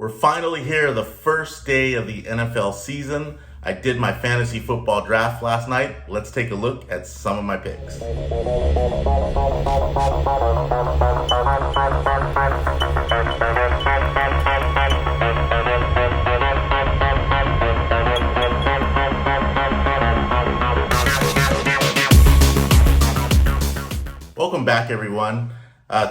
We're finally here, the first day of the NFL season. I did my fantasy football draft last night. Let's take a look at some of my picks. Welcome back, everyone.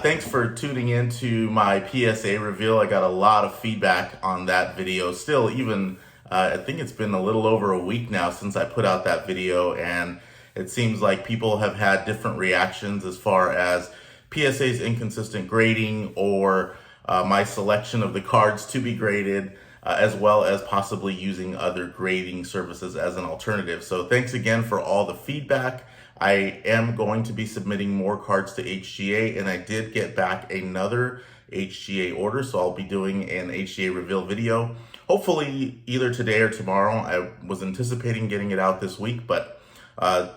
Thanks for tuning in to my PSA reveal. I got a lot of feedback on that video. Still, even I think it's been a little over a week now since I put out that video, and it seems like people have had different reactions as far as PSA's inconsistent grading or my selection of the cards to be graded, as well as possibly using other grading services as an alternative. So thanks again for all the feedback. I am going to be submitting more cards to HGA, and I did get back another HGA order, so I'll be doing an HGA reveal video, hopefully either today or tomorrow. I was anticipating getting it out this week, but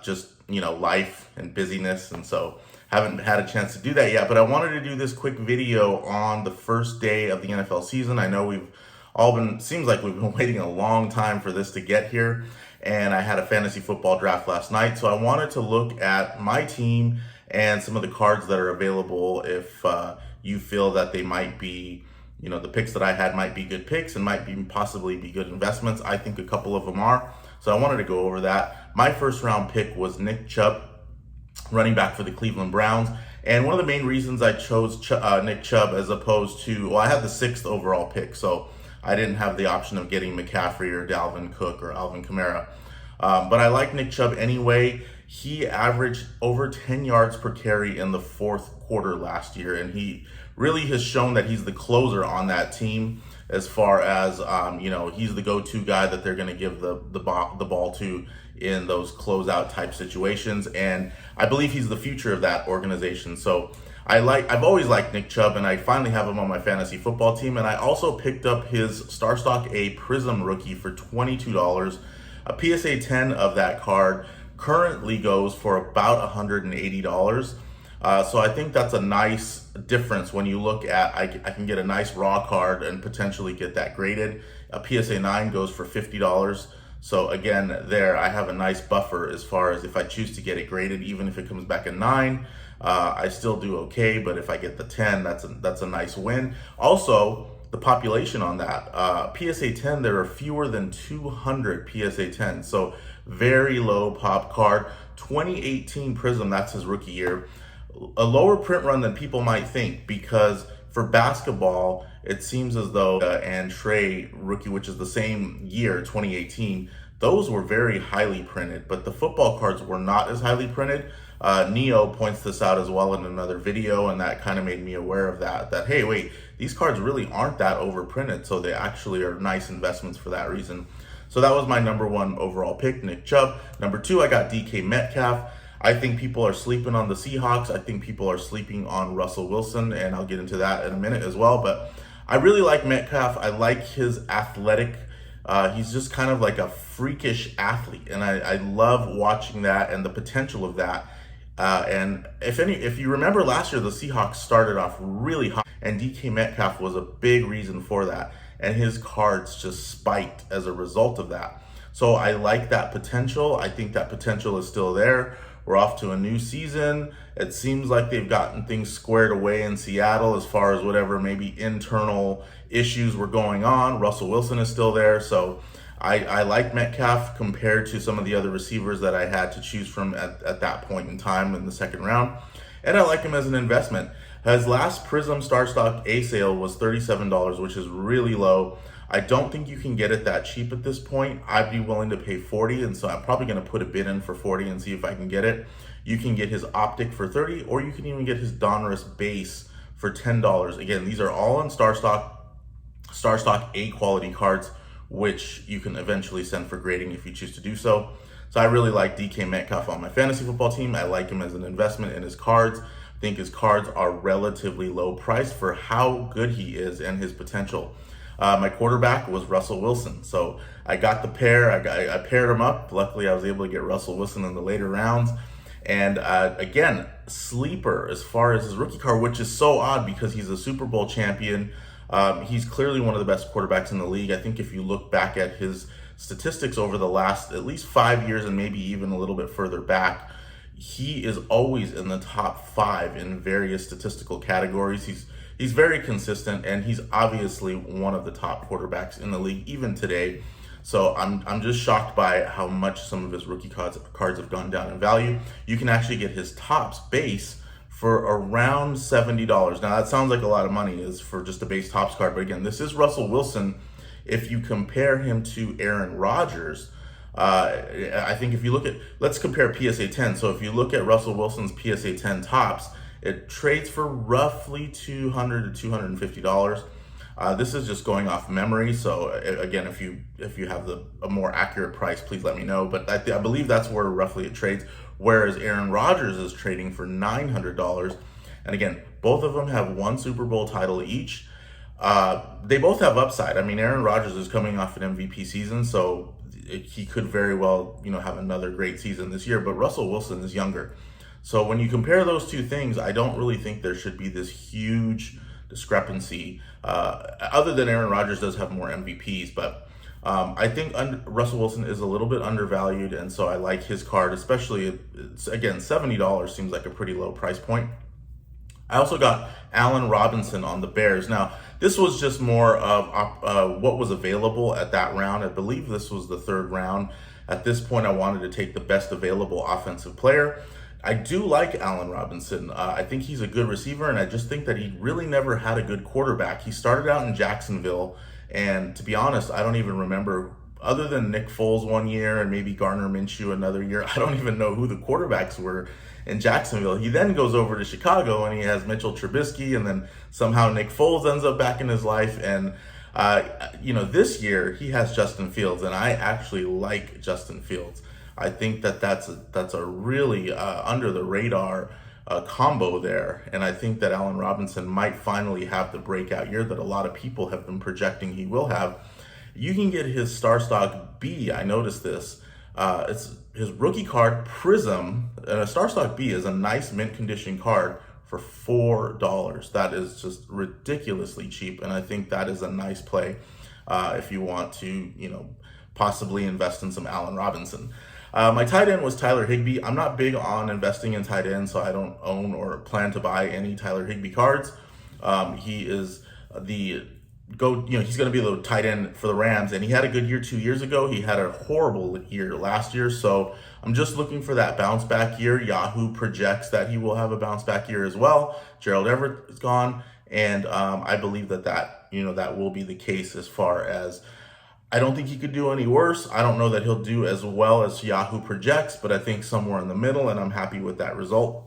just, life and busyness, and so haven't had a chance to do that yet. But I wanted to do this quick video on the first day of the NFL season. I know seems like we've been waiting a long time for this to get here. And I had a fantasy football draft last night. So I wanted to look at my team and some of the cards that are available if you feel that they might be, the picks that I had might be good picks and might possibly be good investments. I think a couple of them are. So I wanted to go over that. My first round pick was Nick Chubb, running back for the Cleveland Browns. And one of the main reasons I chose Nick Chubb as opposed to, I had the 6th overall pick. So I didn't have the option of getting McCaffrey or Dalvin Cook or Alvin Kamara. But I like Nick Chubb anyway. He averaged over 10 yards per carry in the fourth quarter last year, and he really has shown that he's the closer on that team as far as, he's the go-to guy that they're going to give the ball to in those closeout type situations. And I believe he's the future of that organization. So I've always liked Nick Chubb, and I finally have him on my fantasy football team. And I also picked up his Starstock A Prism rookie for $22. A PSA 10 of that card currently goes for about $180. So I think that's a nice difference when you look at, I can get a nice raw card and potentially get that graded. A PSA 9 goes for $50. So again, there I have a nice buffer as far as if I choose to get it graded, even if it comes back a 9, I still do okay. But if I get the 10, that's a nice win. Also, the population on that, PSA 10, there are fewer than 200 PSA 10. So very low pop card. 2018 Prism, that's his rookie year. A lower print run than people might think, because for basketball, it seems as though and Trey rookie, which is the same year, 2018, those were very highly printed, but the football cards were not as highly printed. Neo points this out as well in another video, and that kind of made me aware of that, hey, wait, these cards really aren't that overprinted, so they actually are nice investments for that reason. So that was my number 1 overall pick, Nick Chubb. Number 2, I got DK Metcalf. I think people are sleeping on the Seahawks. I think people are sleeping on Russell Wilson, and I'll get into that in a minute as well. But I really like Metcalf. I like his athletic. He's just kind of like a freakish athlete, and I love watching that and the potential of that. And if you remember last year, the Seahawks started off really hot, and DK Metcalf was a big reason for that. And his cards just spiked as a result of that. So I like that potential. I think that potential is still there. We're off to a new season. It seems like they've gotten things squared away in Seattle as far as whatever maybe internal issues were going on. Russell Wilson is still there. So I like Metcalf compared to some of the other receivers that I had to choose from at that point in time in the second round. And I like him as an investment. His last Prism Starstock A sale was $37, which is really low. I don't think you can get it that cheap at this point. I'd be willing to pay $40, and so I'm probably going to put a bid in for $40 and see if I can get it. You can get his Optic for $30, or you can even get his Donruss base for $10. Again, these are all in Starstock A quality cards, which you can eventually send for grading if you choose to do so. So I really like DK Metcalf on my fantasy football team. I like him as an investment in his cards. I think his cards are relatively low priced for how good he is and his potential. My quarterback was Russell Wilson. So I got the pair. I paired them up. Luckily, I was able to get Russell Wilson in the later rounds. And again, sleeper as far as his rookie card, which is so odd because he's a Super Bowl champion. He's clearly one of the best quarterbacks in the league. I think if you look back at his statistics over the last at least 5 years and maybe even a little bit further back, he is always in the top 5 in various statistical categories. He's very consistent, and he's obviously one of the top quarterbacks in the league even today. So I'm just shocked by how much some of his rookie cards have gone down in value. You can actually get his Topps base for around $70. Now that sounds like a lot of money is for just a base Topps card, but again, this is Russell Wilson. If you compare him to Aaron Rodgers, I think if you look at, let's compare PSA 10. So if you look at Russell Wilson's PSA 10 Topps, it trades for roughly $200 to $250. This is just going off memory. So again, if you have a more accurate price, please let me know. But I believe that's where roughly it trades. Whereas Aaron Rodgers is trading for $900. And again, both of them have one Super Bowl title each. They both have upside. I mean, Aaron Rodgers is coming off an MVP season, so he could very well, have another great season this year. But Russell Wilson is younger. So when you compare those two things, I don't really think there should be this huge discrepancy, other than Aaron Rodgers does have more MVPs, but I think Russell Wilson is a little bit undervalued, and so I like his card, especially, again, $70 seems like a pretty low price point. I also got Allen Robinson on the Bears. Now, this was just more of what was available at that round. I believe this was the 3rd round. At this point, I wanted to take the best available offensive player. I do like Allen Robinson. I think he's a good receiver, and I just think that he really never had a good quarterback. He started out in Jacksonville, and to be honest, I don't even remember, other than Nick Foles one year and maybe Gardner Minshew another year, I don't even know who the quarterbacks were in Jacksonville. He then goes over to Chicago, and he has Mitchell Trubisky, and then somehow Nick Foles ends up back in his life. And this year he has Justin Fields, and I actually like Justin Fields. I think that's a really under the radar combo there, and I think that Allen Robinson might finally have the breakout year that a lot of people have been projecting he will have. You can get his Starstock B. I noticed this. It's his rookie card Prism, and a Starstock B is a nice mint condition card for $4. That is just ridiculously cheap, and I think that is a nice play if you want to, possibly invest in some Allen Robinson. My tight end was Tyler Higbee. I'm not big on investing in tight ends, so I don't own or plan to buy any Tyler Higbee cards. He is he's going to be the tight end for the Rams, and he had a good year 2 years ago. He had a horrible year last year, so I'm just looking for that bounce back year. Yahoo projects that he will have a bounce back year as well. Gerald Everett is gone, and I believe that will be the case as far as, I don't think he could do any worse. I don't know that he'll do as well as Yahoo projects, but I think somewhere in the middle, and I'm happy with that result.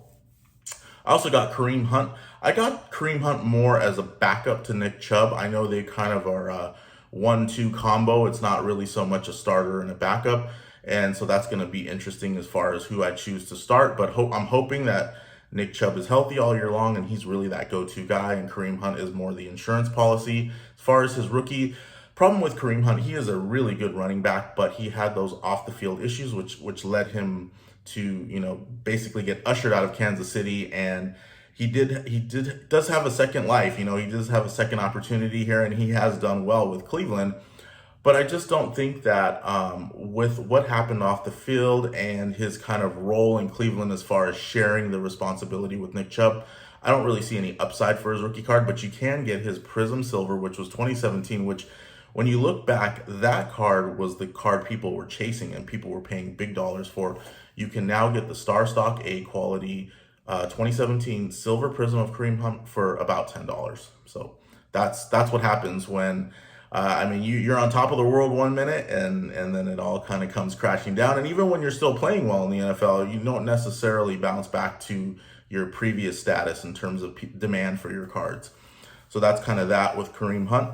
I also got Kareem Hunt. I got Kareem Hunt more as a backup to Nick Chubb. I know they kind of are a 1-2 combo. It's not really so much a starter and a backup, and so that's going to be interesting as far as who I choose to start. But I'm hoping that Nick Chubb is healthy all year long, and he's really that go-to guy, and Kareem Hunt is more the insurance policy. As far as his rookie, problem with Kareem Hunt, he is a really good running back, but he had those off the field issues, which led him to, basically get ushered out of Kansas City. And he does have a second life, he does have a second opportunity here, and he has done well with Cleveland. But I just don't think that with what happened off the field and his kind of role in Cleveland as far as sharing the responsibility with Nick Chubb, I don't really see any upside for his rookie card. But you can get his Prism Silver, which was 2017, which, when you look back, that card was the card people were chasing and people were paying big dollars for. You can now get the Starstock A quality 2017 Silver Prism of Kareem Hunt for about $10. So that's what happens when, you're on top of the world 1 minute, and then it all kind of comes crashing down. And even when you're still playing well in the NFL, you don't necessarily bounce back to your previous status in terms of demand for your cards. So that's kind of that with Kareem Hunt.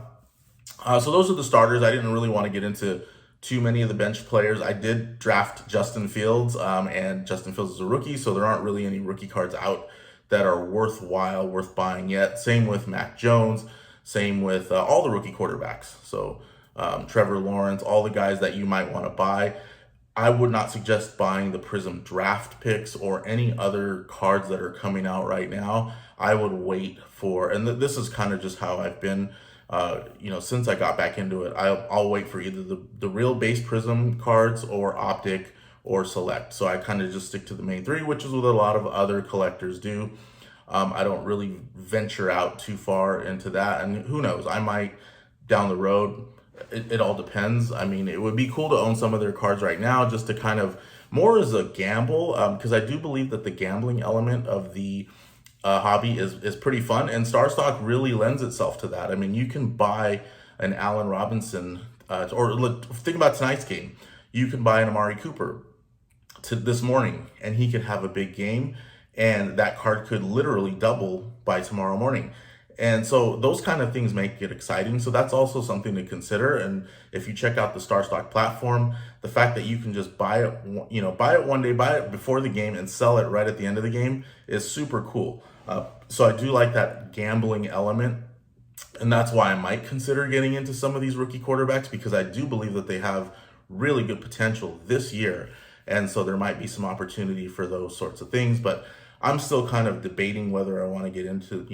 So those are the starters. I didn't really want to get into too many of the bench players. I did draft Justin Fields, and Justin Fields is a rookie, so there aren't really any rookie cards out that are worth buying yet. Same with Mac Jones, same with all the rookie quarterbacks. So Trevor Lawrence, all the guys that you might want to buy. I would not suggest buying the Prism draft picks or any other cards that are coming out right now. I would wait for, and this is kind of just how I've been since I got back into it, I'll wait for either the real base Prism cards or Optic or Select. So I kind of just stick to the main three, which is what a lot of other collectors do. I don't really venture out too far into that. And who knows, I might down the road. It all depends. I mean, it would be cool to own some of their cards right now just to kind of more as a gamble, because I do believe that the gambling element of the hobby is pretty fun, and Starstock really lends itself to that. I mean, you can buy an Allen Robinson, or look, think about tonight's game. You can buy an Amari Cooper to this morning, and he could have a big game, and that card could literally double by tomorrow morning. And so those kind of things make it exciting. So that's also something to consider. And if you check out the Starstock platform, the fact that you can just buy it, buy it one day, buy it before the game and sell it right at the end of the game is super cool. So I do like that gambling element. And that's why I might consider getting into some of these rookie quarterbacks, because I do believe that they have really good potential this year. And so there might be some opportunity for those sorts of things. But I'm still kind of debating whether I want to get into,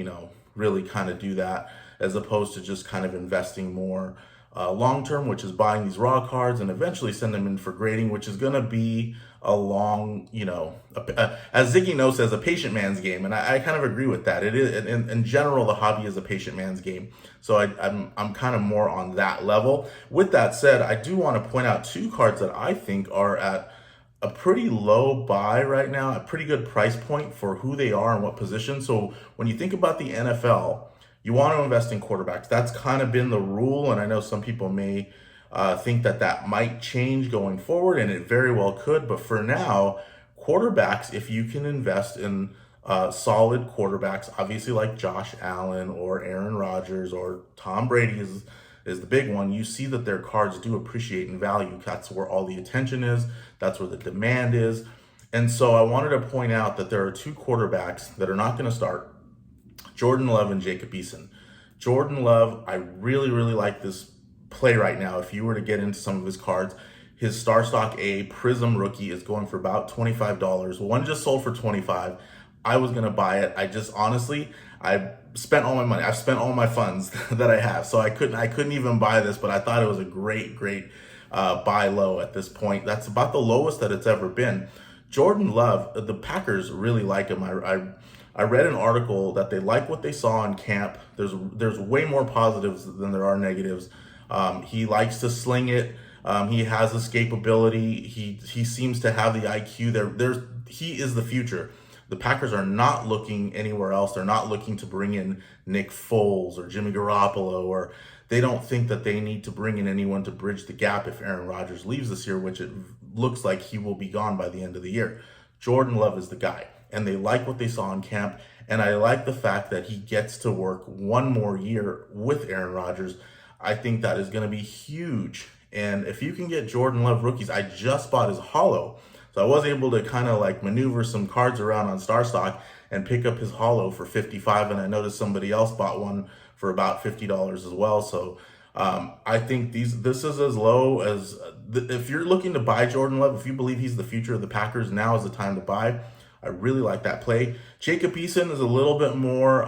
really kind of do that, as opposed to just kind of investing more long-term, which is buying these raw cards and eventually send them in for grading, which is going to be a long, as Ziggy No says, a patient man's game. And I kind of agree with that. It is, in general, the hobby is a patient man's game. So I'm kind of more on that level. With that said, I do want to point out two cards that I think are at a pretty low buy right now, a pretty good price point for who they are and what position. So when you think about the NFL, you want to invest in quarterbacks. That's kind of been the rule. And I know some people may think that might change going forward, and it very well could. But for now, quarterbacks, if you can invest in solid quarterbacks, obviously like Josh Allen or Aaron Rodgers or Tom Brady is the big one, you see that their cards do appreciate in value. That's where all the attention is. That's where the demand is. And so I wanted to point out that there are two quarterbacks that are not going to start, Jordan Love and Jacob Eason. Jordan Love, I really, really like this play right now. If you were to get into some of his cards, his Starstock A Prism rookie is going for about $25. One just sold for $25. I was going to buy it. I just honestly, I spent all my money. I've spent all my funds that I have. So I couldn't even buy this, but I thought it was a great buy low at this point. That's about the lowest that it's ever been. Jordan Love, the Packers really like him. I read an article that they like what they saw in camp. There's way more positives than there are negatives. He likes to sling it. He has escapability. He seems to have the IQ. He is the future. The Packers are not looking anywhere else. They're not looking to bring in Nick Foles or Jimmy Garoppolo, or they don't think that they need to bring in anyone to bridge the gap if Aaron Rodgers leaves this year, which it looks like he will be gone by the end of the year. Jordan Love is the guy, and they like what they saw in camp, and I like the fact that he gets to work one more year with Aaron Rodgers. I think that is going to be huge. And if you can get Jordan Love rookies, I just bought his holo. So I was able to kind of like maneuver some cards around on Starstock and pick up his holo for $55. And I noticed somebody else bought one for about $50 as well. So I think this is as low as, if you're looking to buy Jordan Love, if you believe he's the future of the Packers, now is the time to buy. I really like that play. Jacob Eason is a little bit more,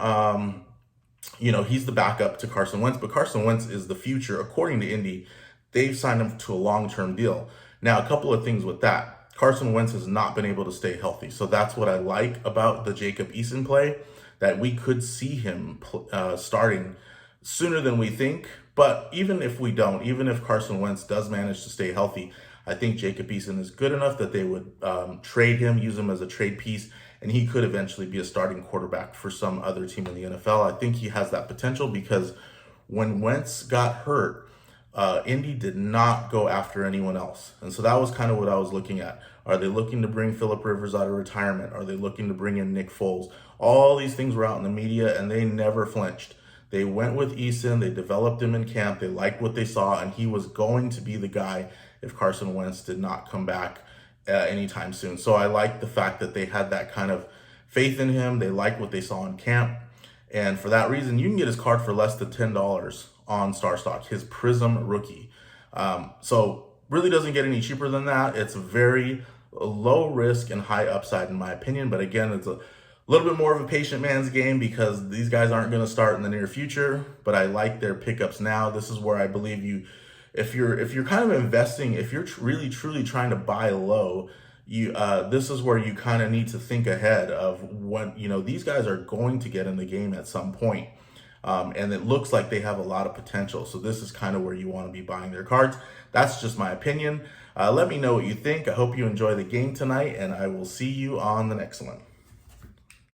he's the backup to Carson Wentz, but Carson Wentz is the future. According to Indy, they've signed him to a long-term deal. Now, a couple of things with that. Carson Wentz has not been able to stay healthy. So that's what I like about the Jacob Eason play, that we could see him starting sooner than we think. But even if we don't, even if Carson Wentz does manage to stay healthy, I think Jacob Eason is good enough that they would trade him, use him as a trade piece, and he could eventually be a starting quarterback for some other team in the NFL. I think he has that potential, because when Wentz got hurt, Indy did not go after anyone else. And so that was kind of what I was looking at. Are they looking to bring Phillip Rivers out of retirement? Are they looking to bring in Nick Foles? All these things were out in the media, and they never flinched. They went with Eason. They developed him in camp. They liked what they saw, and he was going to be the guy if Carson Wentz did not come back anytime soon. So I like the fact that they had that kind of faith in him. They liked what they saw in camp. And for that reason, you can get his card for less than $10 on Starstock, his Prism rookie. So really doesn't get any cheaper than that. It's very low risk and high upside in my opinion. But again, it's a A little bit more of a patient man's game because these guys aren't going to start in the near future, but I like their pickups now. This is where I believe you, if you're kind of investing, if you're really truly trying to buy low, this is where you kind of need to think ahead of when, these guys are going to get in the game at some point. And it looks like they have a lot of potential. So this is kind of where you want to be buying their cards. That's just my opinion. Let me know what you think. I hope you enjoy the game tonight, and I will see you on the next one.